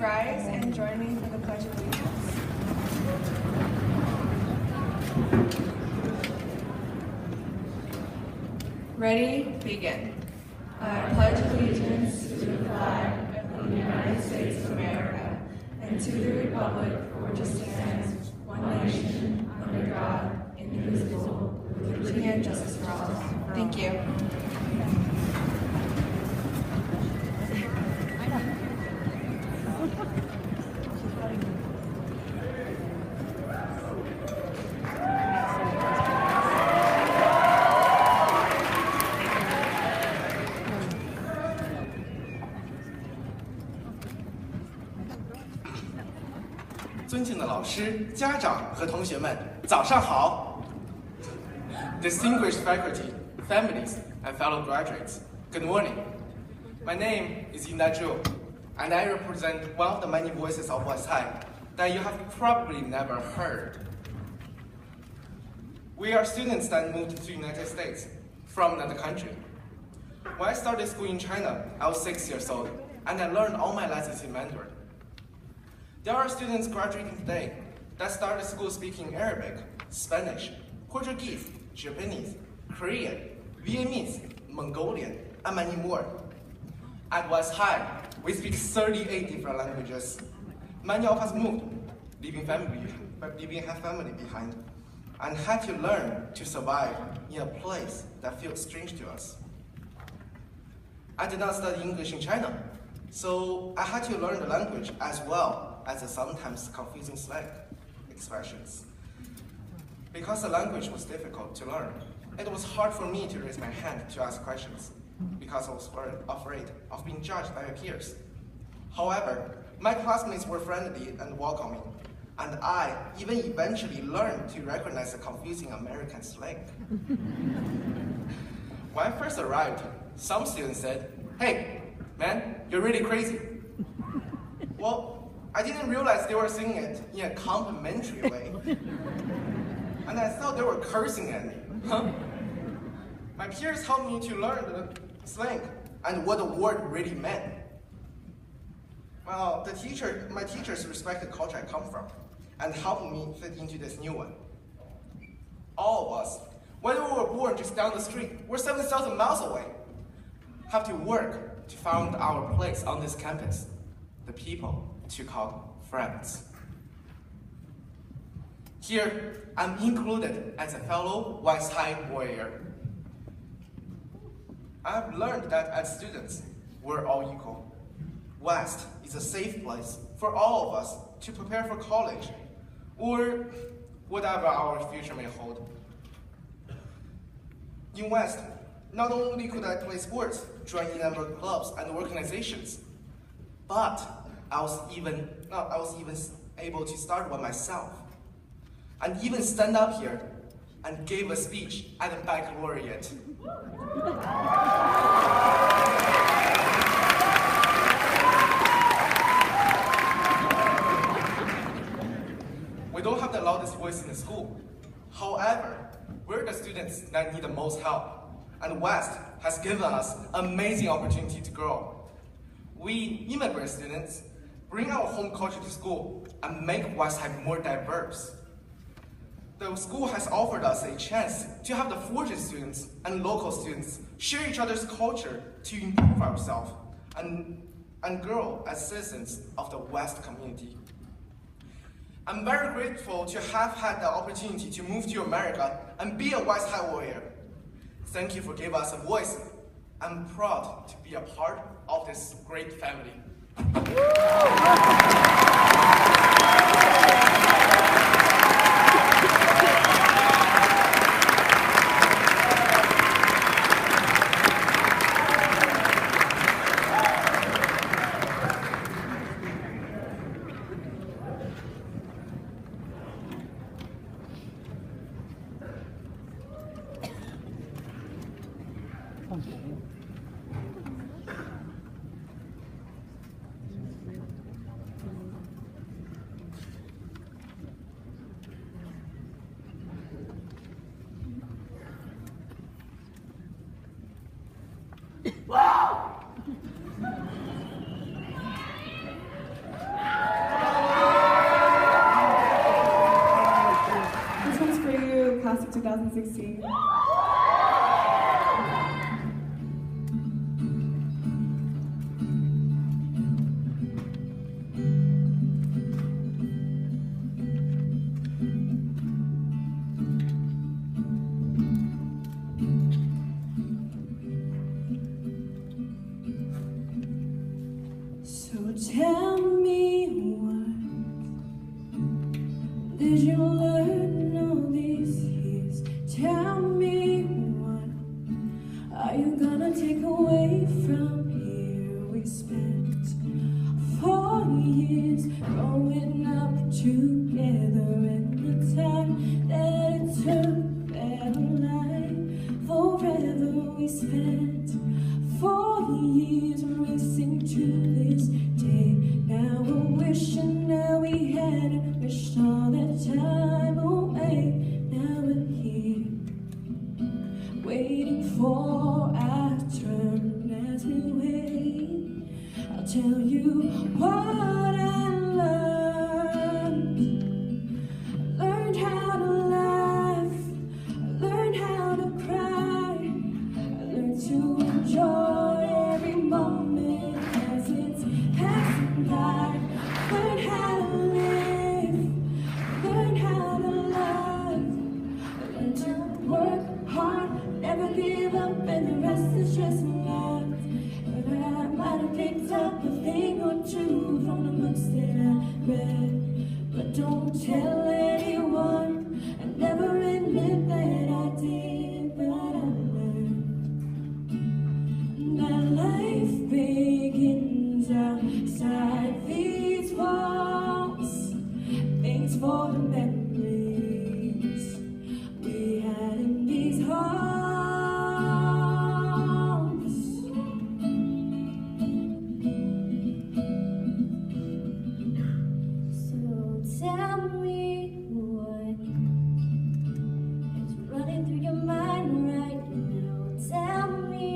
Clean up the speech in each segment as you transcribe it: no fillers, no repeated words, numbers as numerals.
rise and join me for the Pledge of Allegiance. Ready, begin. I pledge allegiance to the flag of the United States of America and to the republic for which it stands, one nation, under God, indivisible, with liberty and justice for all. Thank you. 尊敬的老师、家长和同学们，早上好。Distinguished faculty, families, and fellow graduates, good morning. My name is Yinda Zhou, and I represent one of the many voices of West High that you have probably never heard. We are students that moved to the United States from another country. When I started school in China, I was 6 years old, and I learned all my lessons in Mandarin. There are students graduating today that started school speaking Arabic, Spanish, Portuguese, Japanese, Korean, Vietnamese, Mongolian, and many more. At West High, we speak 38 different languages. Many of us moved, leaving family behind, and had to learn to survive in a place that feels strange to us. I did not study English in China, so I had to learn the language as well as the sometimes confusing slang expressions. Because the language was difficult to learn, it was hard for me to raise my hand to ask questions because I was afraid of being judged by my peers. However, my classmates were friendly and welcoming, and I even eventually learned to recognize the confusing American slang. When I first arrived, some students said, "Hey, man, you're really crazy." Well, I didn't realize they were saying it in a complimentary way. And I thought they were cursing at me. My peers helped me to learn the slang and what the word really meant. Well, my teachers respect the culture I come from and helped me fit into this new one. All of us, whether we were born just down the street or 7,000 miles away, have to work to find our place on this campus, the people to call friends. Here, I'm included as a fellow West High warrior. I've learned that as students, we're all equal. West is a safe place for all of us to prepare for college or whatever our future may hold. In West, not only could I play sports, join a number of clubs and organizations, but I was even able to start one myself, and even stand up here and give a speech at the Baccalaureate. We don't have the loudest voice in the school. However, we're the students that need the most help, and West has given us amazing opportunity to grow. We immigrant students bring our home culture to school and make West High more diverse. The school has offered us a chance to have the foreign students and local students share each other's culture to improve ourselves and grow as citizens of the West community. I'm very grateful to have had the opportunity to move to America and be a West High warrior. Thank you for giving us a voice. I'm proud to be a part of this great family. 2016. So tell me, what did you learn all these years? Tell me, what are you gonna take away from here? We spent 4 years growing up together, and the time that it took that life forever. We spent 4 years racing to this day. Now we're wishing that we hadn't wished all that time away. Now we're here, waiting for our turn. As we wait, I'll tell you what I learned. Learned how to laugh, learned how to cry, learned to enjoy every moment as it's passing by. Learn how to live, learn how to love, learn to work hard, never give up, and the rest is just love. But I might have picked up a thing or two from the books that I read, but don't tell anyone, and never admit that I did. But I learned that life begins outside these walls. Thanks for the memories we had in these halls. So tell me, what is running through your mind right now? Tell me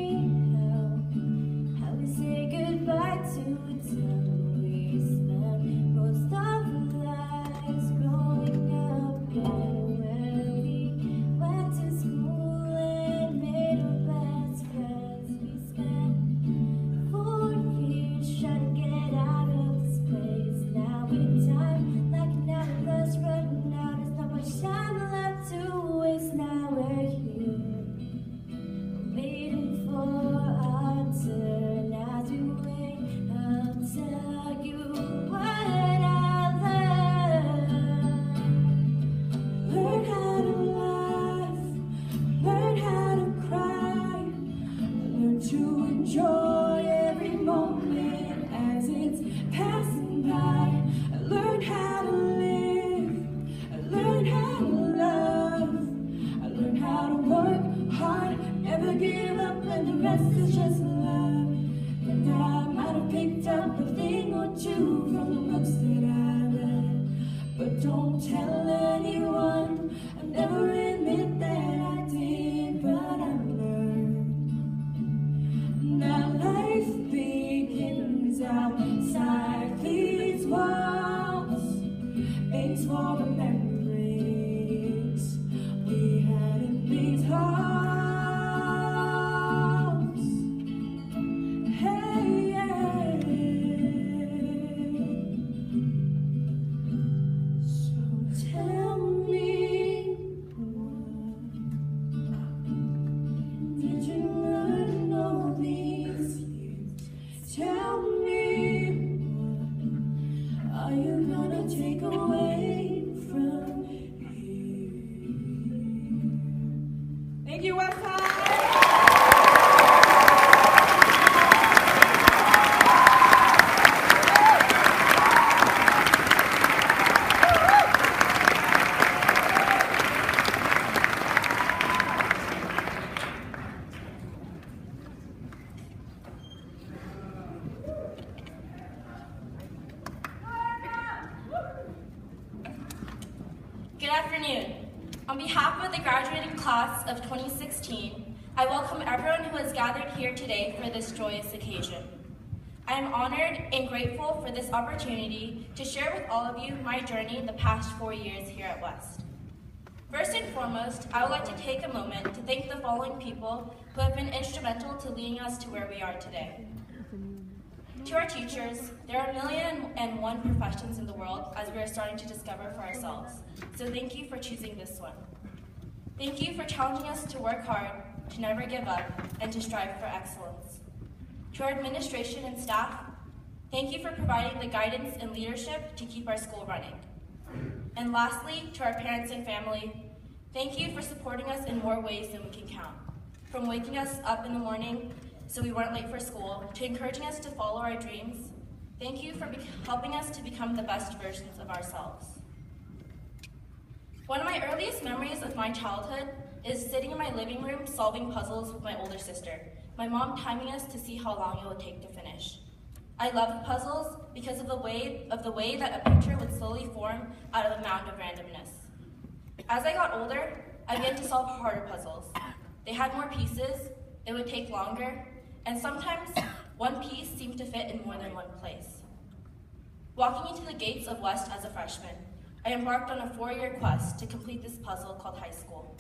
how we say goodbye to a time we spent most of our lives growing up, and where we went to school and made our best friends. We spent 4 years trying to get out of this place. Now in time, like an hourglass running out, there's not much time left to waste. Now we're here, waiting for our turn. As we wait, I'll tell you what I learned. Learn how to laugh, learn how to cry, learn to enjoy every moment as it's passing by. Learn how to live, learn how to love, learn how to work hard, never give up, and the rest is just love. And I might have picked up a thing or two from the books that I read, but don't tell anyone, and never admit that I did. But I learned that life begins outside these walls. Thanks for the memories we had in these halls. Hey, yeah. So tell me, what did you learn all these years? Tell me, what are you gonna take away from here? Thank you, Westside. Good afternoon. On behalf of the graduating class of 2016, I welcome everyone who has gathered here today for this joyous occasion. I am honored and grateful for this opportunity to share with all of you my journey in the past 4 years here at West. First and foremost, I would like to take a moment to thank the following people who have been instrumental to leading us to where we are today. To our teachers, there are 1,000,001 professions in the world as we are starting to discover for ourselves, so thank you for choosing this one. Thank you for challenging us to work hard, to never give up, and to strive for excellence. To our administration and staff, thank you for providing the guidance and leadership to keep our school running. And lastly, to our parents and family, thank you for supporting us in more ways than we can count. From waking us up in the morning so we weren't late for school, to encouraging us to follow our dreams, thank you for helping us to become the best versions of ourselves. One of my earliest memories of my childhood is sitting in my living room solving puzzles with my older sister, my mom timing us to see how long it would take to finish. I loved puzzles because of the way that a picture would slowly form out of a mound of randomness. As I got older, I began to solve harder puzzles. They had more pieces, it would take longer, and sometimes one piece seemed to fit in more than one place. Walking into the gates of West as a freshman, I embarked on a 4-year quest to complete this puzzle called high school.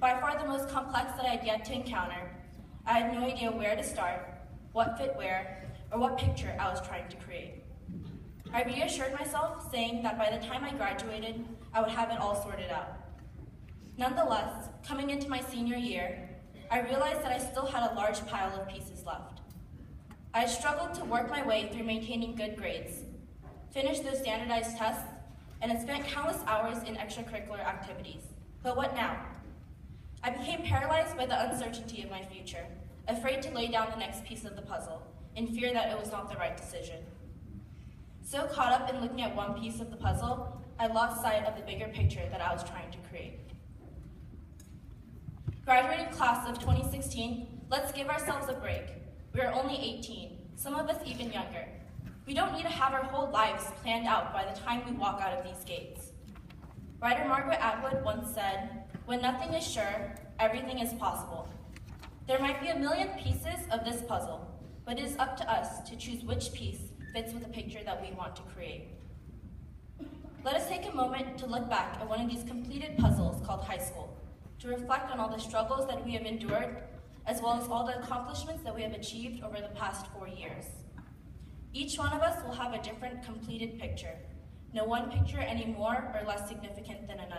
By far the most complex that I had yet to encounter, I had no idea where to start, what fit where, or what picture I was trying to create. I reassured myself, saying that by the time I graduated, I would have it all sorted out. Nonetheless, coming into my senior year, I realized that I still had a large pile of pieces left. I had struggled to work my way through maintaining good grades, finish those standardized tests, and had spent countless hours in extracurricular activities. But what now? I became paralyzed by the uncertainty of my future, afraid to lay down the next piece of the puzzle, in fear that it was not the right decision. So caught up in looking at one piece of the puzzle, I lost sight of the bigger picture that I was trying to create. Graduating class of 2016, let's give ourselves a break. We are only 18, some of us even younger. We don't need to have our whole lives planned out by the time we walk out of these gates. Writer Margaret Atwood once said, "When nothing is sure, everything is possible." There might be 1,000,000 pieces of this puzzle, but it is up to us to choose which piece fits with the picture that we want to create. Let us take a moment to look back at one of these completed puzzles called high school, to reflect on all the struggles that we have endured, as well as all the accomplishments that we have achieved over the past 4 years. Each one of us will have a different completed picture, no one picture any more or less significant than another.